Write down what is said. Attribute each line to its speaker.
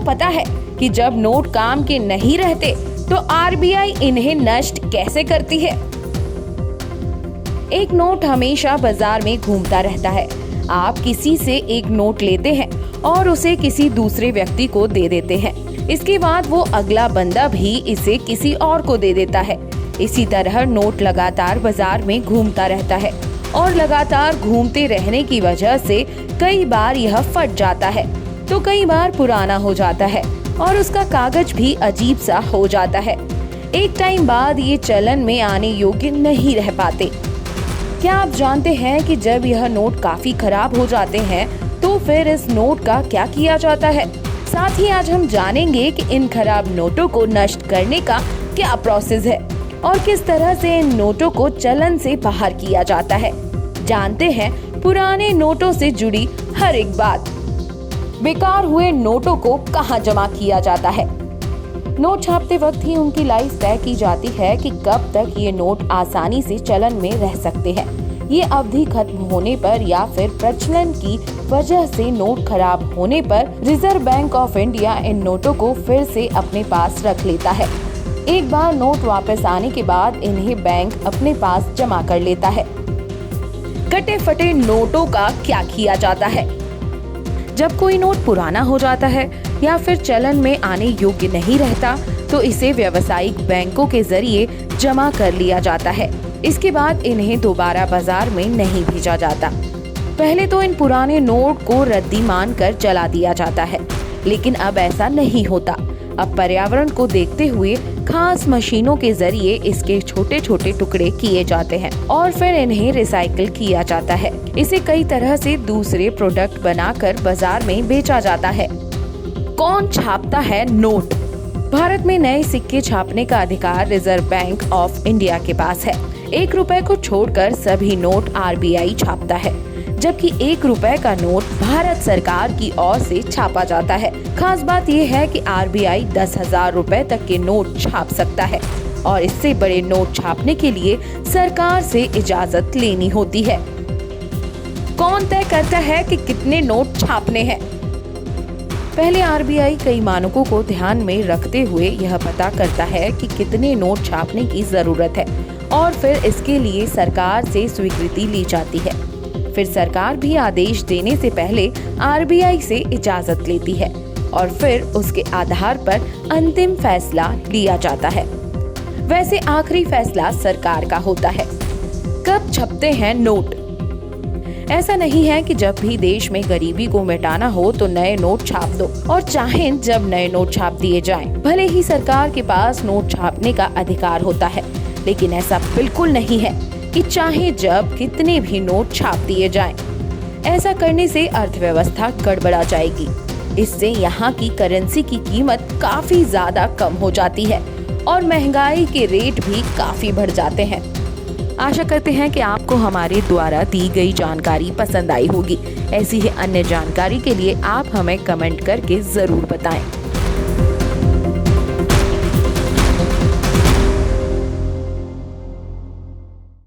Speaker 1: पता है कि जब नोट काम के नहीं रहते तो आरबीआई इन्हें नष्ट कैसे करती है? एक नोट हमेशा बाजार में घूमता रहता है। आप किसी से एक नोट लेते हैं और उसे किसी दूसरे व्यक्ति को दे देते हैं। इसके बाद वो अगला बंदा भी इसे किसी और को दे देता है। इसी तरह नोट लगातार बाजार में घूमता रहता है और लगातार घूमते रहने की वजह से कई बार यह फट जाता है तो कई बार पुराना हो जाता है और उसका कागज भी अजीब सा हो जाता है। एक टाइम बाद ये चलन में आने योग्य नहीं रह पाते। क्या आप जानते हैं कि जब यह नोट काफी खराब हो जाते हैं तो फिर इस नोट का क्या किया जाता है? साथ ही आज हम जानेंगे कि इन खराब नोटों को नष्ट करने का क्या प्रोसेस है और किस तरह से इन नोटों को चलन से बाहर किया जाता है। जानते हैं पुराने नोटों से जुड़ी हर एक बात। बेकार हुए नोटों को कहां जमा किया जाता है? नोट छापते वक्त ही उनकी लाइफ तय की जाती है कि कब तक ये नोट आसानी से चलन में रह सकते हैं। ये अवधि खत्म होने पर या फिर प्रचलन की वजह से नोट खराब होने पर reserve bank of India in नोटों को फिर से अपने पास रख लेता है। एक बार नोट वापस आने के बाद इन्हें बैंक अपने पास जमा कर लेता है। कटे फटे नोटों का क्या किया जाता है? जब कोई नोट पुराना हो जाता है या फिर चलन में आने योग्य नहीं रहता तो इसे व्यावसायिक बैंकों के जरिए जमा कर लिया जाता है। इसके बाद इन्हें दोबारा बाजार में नहीं भेजा जाता। पहले तो इन पुराने नोट को रद्दी मानकर जला दिया जाता है, लेकिन अब ऐसा नहीं होता। अब पर्यावरण को देखते हुए खास मशीनों के जरिए इसके छोटे छोटे टुकड़े किए जाते हैं और फिर इन्हें रिसाइकिल किया जाता है। इसे कई तरह से दूसरे प्रोडक्ट बनाकर बाजार में बेचा जाता है। कौन छापता है नोट? भारत में नए सिक्के छापने का अधिकार रिजर्व बैंक ऑफ इंडिया के पास है। 1 रुपए को छोड़कर सभी नोट आरबीआई छापता है, जबकि 1 रुपए का नोट भारत सरकार की ओर से छापा जाता है। खास बात यह है कि आरबीआई 10,000 रुपए तक के नोट छाप सकता है और इससे बड़े नोट छापने के लिए सरकार से इजाजत लेनी होती है। कौन तय करता है कि कितने नोट छापने हैं? पहले आरबीआई कई मानकों को ध्यान में रखते हुए यह पता करता है कि कितने नोट छापने की जरूरत है और फिर इसके लिए सरकार से स्वीकृति ली जाती है। फिर सरकार भी आदेश देने से पहले आरबीआई से इजाजत लेती है और फिर उसके आधार पर अंतिम फैसला लिया जाता है। वैसे आखिरी फैसला सरकार का होता है। कब छपते हैं नोट? ऐसा नहीं है कि जब भी देश में गरीबी को मिटाना हो तो नए नोट छाप दो और चाहें जब नए नोट छाप दिए जाएं। भले ही सरकार के पास नोट छापने का अधिकार होता है, लेकिन ऐसा बिल्कुल नहीं है कि चाहे जब कितने भी नोट छाप दिए जाएं। ऐसा करने से अर्थव्यवस्था गड़बड़ा जाएगी। इससे यहाँ की करेंसी की कीमत काफी ज्यादा कम हो जाती है और महंगाई के रेट भी काफी बढ़ जाते हैं। आशा करते हैं कि आपको हमारे द्वारा दी गई जानकारी पसंद आई होगी। ऐसी ही अन्य जानकारी के लिए आप हमें कमेंट करके जरूर बताएं।